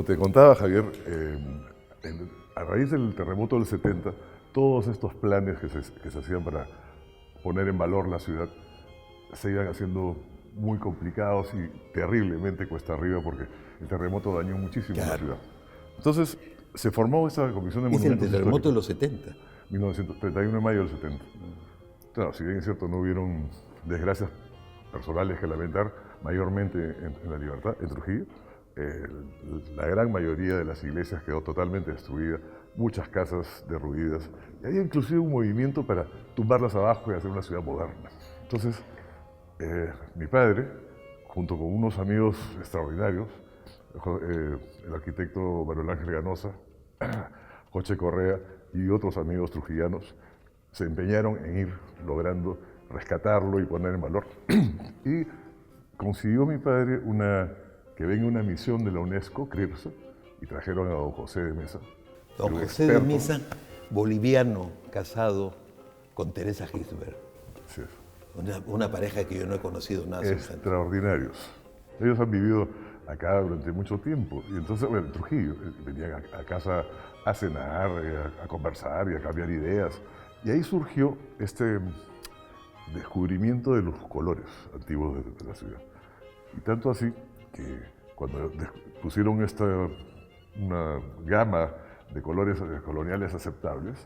te contaba, Javier, a raíz del terremoto del 70, todos estos planes que se hacían para poner en valor la ciudad se iban haciendo muy complicados y terriblemente cuesta arriba porque el terremoto dañó muchísimo la ciudad. Entonces se formó esa comisión de monumentos Es el terremoto históricos. de los 70. 1931 de mayo del 70. Claro, si bien es cierto, no hubieron desgracias personales que lamentar, mayormente en La Libertad, en Trujillo, la gran mayoría de las iglesias quedó totalmente destruida, muchas casas derruidas, y había inclusive un movimiento para tumbarlas abajo y hacer una ciudad moderna. Entonces, mi padre, junto con unos amigos extraordinarios, el arquitecto Manuel Ángel Ganosa, Joche Correa y otros amigos trujillanos, se empeñaron en ir logrando rescatarlo y poner en valor. Y consiguió mi padre que venga una misión de la UNESCO, CRIRSA, y trajeron a don José de Mesa. Don José de Mesa, boliviano, casado con Teresa Gisbert. Sí. Una pareja que yo no he conocido nada semejante. Extraordinarios. Ellos han vivido acá durante mucho tiempo. Y entonces, bueno, en Trujillo, venían a casa a cenar, a conversar y a cambiar ideas. Y ahí surgió este descubrimiento de los colores antiguos de la ciudad. Y tanto así que cuando pusieron una gama de colores coloniales aceptables,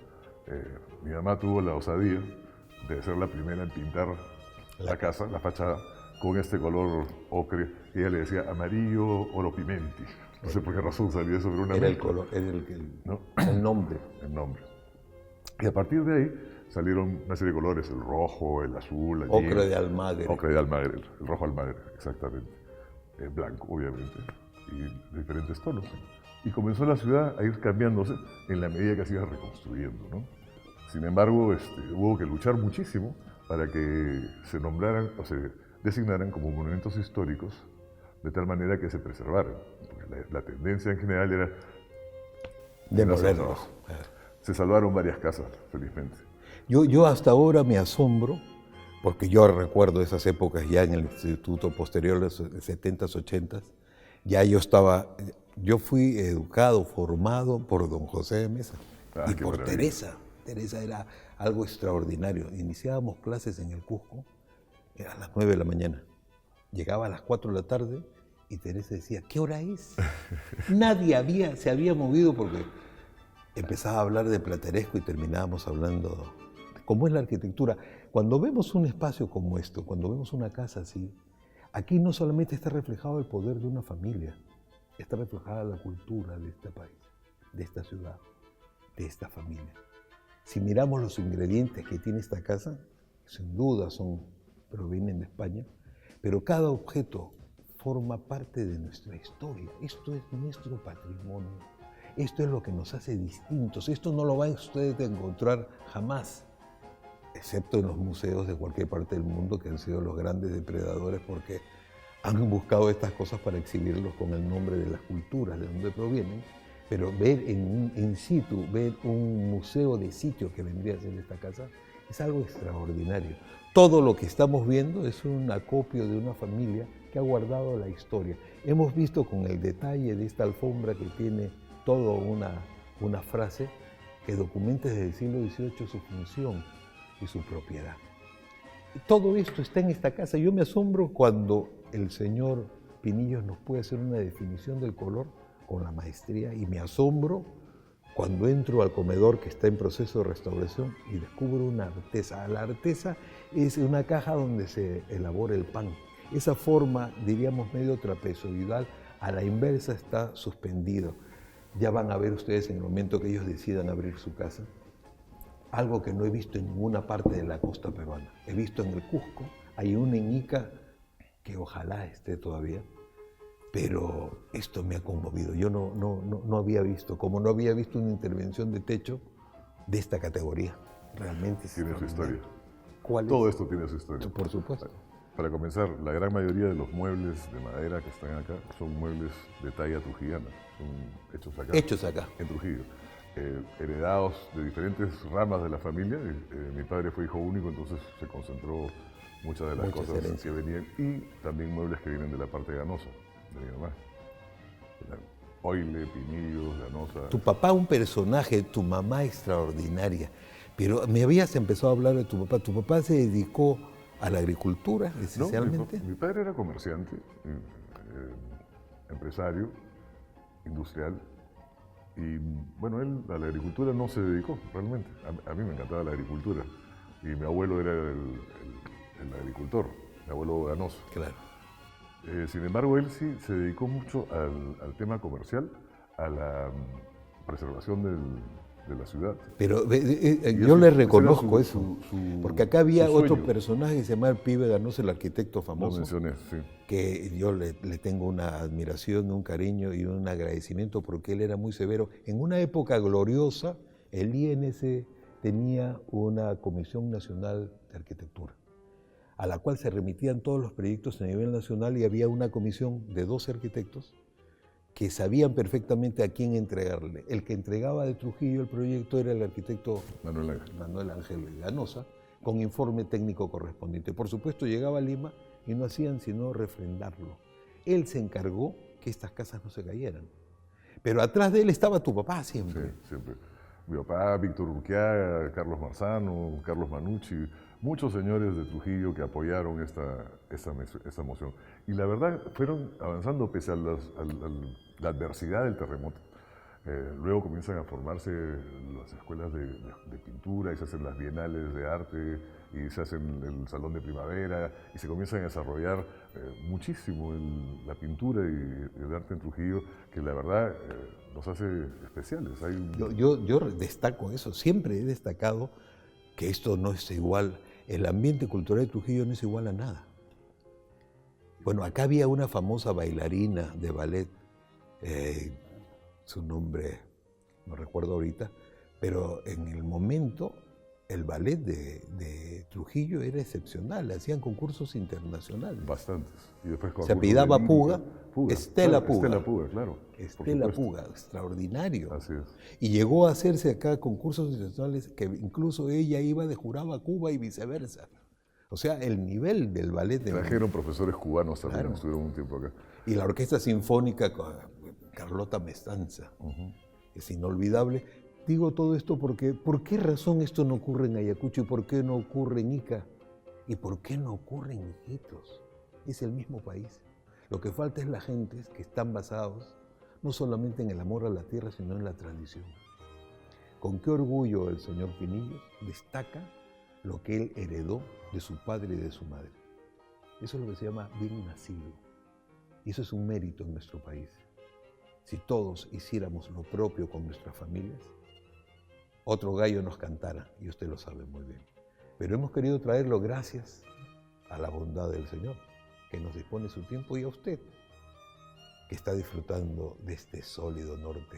mi mamá tuvo la osadía de ser la primera en pintar la casa, la fachada, con este color ocre. Ella le decía amarillo oro pimenti. No sé por qué razón salió eso, pero una Era el mezcla, color, era ¿no? el nombre. El nombre. Y a partir de ahí salieron una serie de colores, el rojo, el azul, el Ocre de Almagre. Ocre de Almagre, el rojo Almagre, exactamente. El blanco, obviamente, y diferentes tonos. Y comenzó la ciudad a ir cambiándose en la medida que se iba reconstruyendo, ¿no? Sin embargo, hubo que luchar muchísimo para que se nombraran o se designaran como monumentos históricos de tal manera que se preservaran. Porque la tendencia en general era Demolerlos. Se salvaron varias casas, felizmente. Yo hasta ahora me asombro, porque yo recuerdo esas épocas ya en el instituto posterior, los 70s, 80s, ya yo fui educado, formado por don José de Mesa y por maravilla. Teresa. Teresa era algo extraordinario. Iniciábamos clases en el Cusco a las 9 de la mañana. Llegaba a las 4 de la tarde y Teresa decía, ¿qué hora es? Nadie se había movido porque empezaba a hablar de Plateresco y terminábamos hablando de cómo es la arquitectura. Cuando vemos un espacio como esto, cuando vemos una casa así, aquí no solamente está reflejado el poder de una familia, está reflejada la cultura de este país, de esta ciudad, de esta familia. Si miramos los ingredientes que tiene esta casa, sin duda provienen de España, pero cada objeto forma parte de nuestra historia. Esto es nuestro patrimonio. Esto es lo que nos hace distintos. Esto no lo van ustedes a encontrar jamás, excepto en los museos de cualquier parte del mundo que han sido los grandes depredadores porque han buscado estas cosas para exhibirlos con el nombre de las culturas, de donde provienen. Pero ver in situ, ver un museo de sitio que vendría a ser esta casa, es algo extraordinario. Todo lo que estamos viendo es un acopio de una familia que ha guardado la historia. Hemos visto con el detalle de esta alfombra que tiene toda una frase que documenta desde el siglo XVIII su función y su propiedad. Y todo esto está en esta casa. Yo me asombro cuando el señor Pinillos nos puede hacer una definición del color con la maestría, y me asombro cuando entro al comedor que está en proceso de restauración y descubro una artesa. La artesa es una caja donde se elabora el pan. Esa forma, diríamos, medio trapezoidal, a la inversa está suspendido. Ya van a ver ustedes en el momento que ellos decidan abrir su casa, algo que no he visto en ninguna parte de la costa peruana. He visto en el Cusco, hay una en Ica que ojalá esté todavía, pero esto me ha conmovido. Yo no había visto, como no había visto una intervención de techo de esta categoría. Realmente tiene su historia. ¿Cuál es? Todo esto tiene su historia. Por supuesto. Para comenzar, la gran mayoría de los muebles de madera que están acá son muebles de talla trujillana, son hechos acá. Hechos acá. En Trujillo. Heredados de diferentes ramas de la familia. Mi padre fue hijo único, entonces se concentró muchas de las cosas que venían. Y también muebles que vienen de la parte ganosa de mi mamá. Oile, Pinillos, Ganosa. Tu papá un personaje, tu mamá extraordinaria. Pero me habías empezado a hablar de tu papá. ¿Tu papá se dedicó a la agricultura No, esencialmente? mi padre era comerciante, empresario, industrial. Y bueno, él a la agricultura no se dedicó realmente. A mí me encantaba la agricultura. Y mi abuelo era el agricultor, mi abuelo Ganoso. Claro. Sin embargo, él sí se dedicó mucho al tema comercial, a la preservación de la ciudad. Pero Y yo le ese era reconozco su- eso. su- Porque acá había su otro sueño. personaje que se llama el Pibe Ganoso, el arquitecto Lo famoso. mencioné, sí. Que yo le tengo una admiración, un cariño y un agradecimiento porque él era muy severo. En una época gloriosa, el INC tenía una Comisión Nacional de Arquitectura, a la cual se remitían todos los proyectos a nivel nacional y había una comisión de 12 arquitectos que sabían perfectamente a quién entregarle. El que entregaba de Trujillo el proyecto era el arquitecto Manuel Ángel Ganosa, con informe técnico correspondiente. Por supuesto, llegaba a Lima y no hacían sino refrendarlo. Él se encargó que estas casas no se cayeran. Pero atrás de él estaba tu papá siempre. Sí, siempre. Mi papá, Víctor Urquiaga, Carlos Marzano, Carlos Manucci, muchos señores de Trujillo que apoyaron esta moción. Y la verdad, fueron avanzando pese a la adversidad del terremoto. Luego comienzan a formarse las escuelas de pintura y se hacen las bienales de arte y se hacen el salón de primavera y se comienzan a desarrollar muchísimo la pintura y el arte en Trujillo, que la verdad nos hace especiales. Yo destaco eso, siempre he destacado que esto no es igual, el ambiente cultural de Trujillo no es igual a nada. Bueno, acá había una famosa bailarina de ballet, su nombre no recuerdo ahorita, pero en el momento el ballet de Trujillo era excepcional, hacían concursos internacionales. Bastantes. Y después Se apellidaba Puga, Estela claro, Puga. Estela Puga, claro. Estela Puga, extraordinario. Así es. Y llegó a hacerse acá concursos internacionales que incluso ella iba de jurado a Cuba y viceversa. O sea, el nivel del ballet de... Trajeron profesores cubanos también, Claro. estuvieron un tiempo acá. Y la Orquesta Sinfónica con Carlota Mestanza. Es inolvidable. Digo todo esto porque, ¿por qué razón esto no ocurre en Ayacucho y por qué no ocurre en Ica? ¿Y por qué no ocurre en Iquitos? Es el mismo país. Lo que falta es la gente que están basados no solamente en el amor a la tierra, sino en la tradición. Con qué orgullo el señor Pinillos destaca lo que él heredó de su padre y de su madre. Eso es lo que se llama bien nacido. Y eso es un mérito en nuestro país. Si todos hiciéramos lo propio con nuestras familias, otro gallo nos cantara, y usted lo sabe muy bien. Pero hemos querido traerlo gracias a la bondad del Señor, que nos dispone su tiempo, y a usted, que está disfrutando de este sólido norte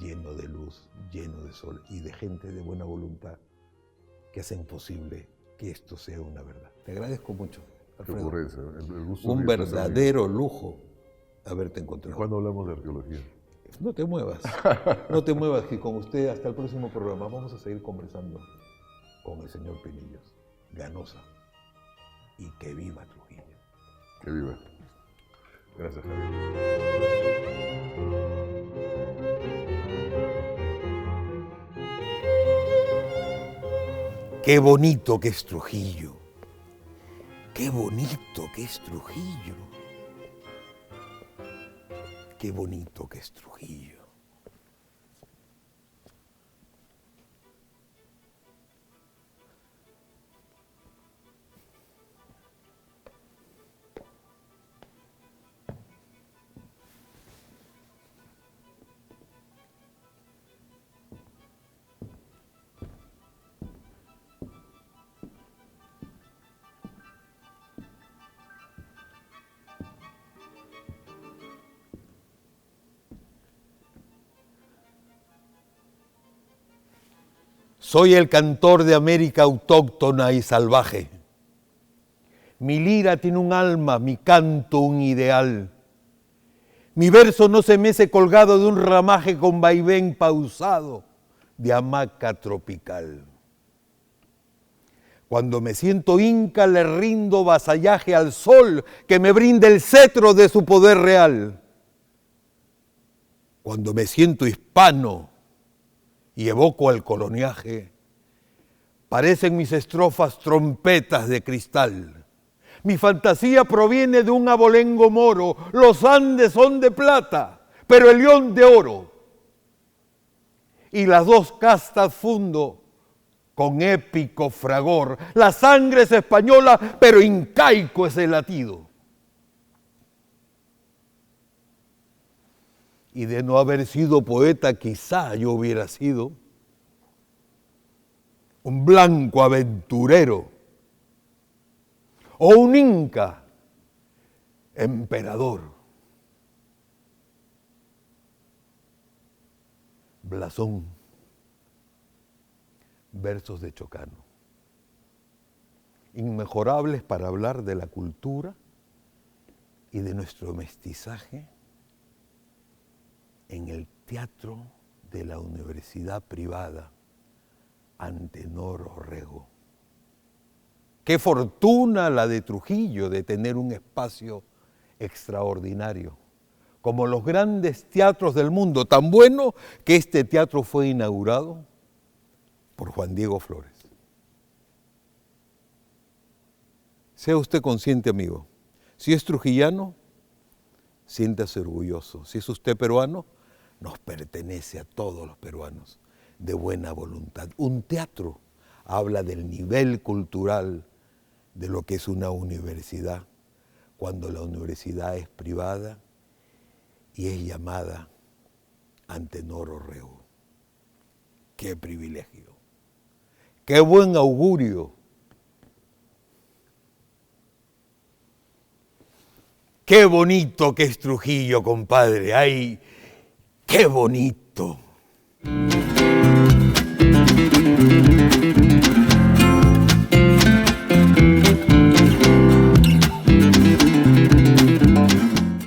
lleno de luz, lleno de sol y de gente de buena voluntad que hacen posible que esto sea una verdad. Te agradezco mucho, Qué Alfredo. ocurrencia. El gusto Un es verdadero lujo haberte ¿Y encontrado. cuándo hablamos de arqueología? No te muevas, no te muevas, que con usted hasta el próximo programa vamos a seguir conversando con el señor Pinillos, Ganosa, y que viva Trujillo. Que viva. Gracias, Javier. Qué bonito que es Trujillo, qué bonito que es Trujillo, qué bonito que es Trujillo. Soy el cantor de América autóctona y salvaje. Mi lira tiene un alma, mi canto un ideal. Mi verso no se mece colgado de un ramaje con vaivén pausado de hamaca tropical. Cuando me siento inca le rindo vasallaje al sol que me brinde el cetro de su poder real. Cuando me siento hispano y evoco al coloniaje, parecen mis estrofas trompetas de cristal. Mi fantasía proviene de un abolengo moro, los Andes son de plata, pero el León de oro. Y las dos castas fundo con épico fragor. La sangre es española, pero incaico es el latido. Y de no haber sido poeta, quizá yo hubiera sido un blanco aventurero o un inca emperador. Blasón, versos de Chocano, inmejorables para hablar de la cultura y de nuestro mestizaje en el teatro de la universidad privada Antenor Orrego. Qué fortuna la de Trujillo de tener un espacio extraordinario, como los grandes teatros del mundo, tan bueno que este teatro fue inaugurado por Juan Diego Flores. Sea usted consciente, amigo, si es trujillano, siéntase orgulloso. Si es usted peruano, nos pertenece a todos los peruanos de buena voluntad. Un teatro habla del nivel cultural de lo que es una universidad, cuando la universidad es privada y es llamada Antenor Orrego. Qué privilegio, qué buen augurio, qué bonito que es Trujillo, compadre. ¡Ay, qué bonito!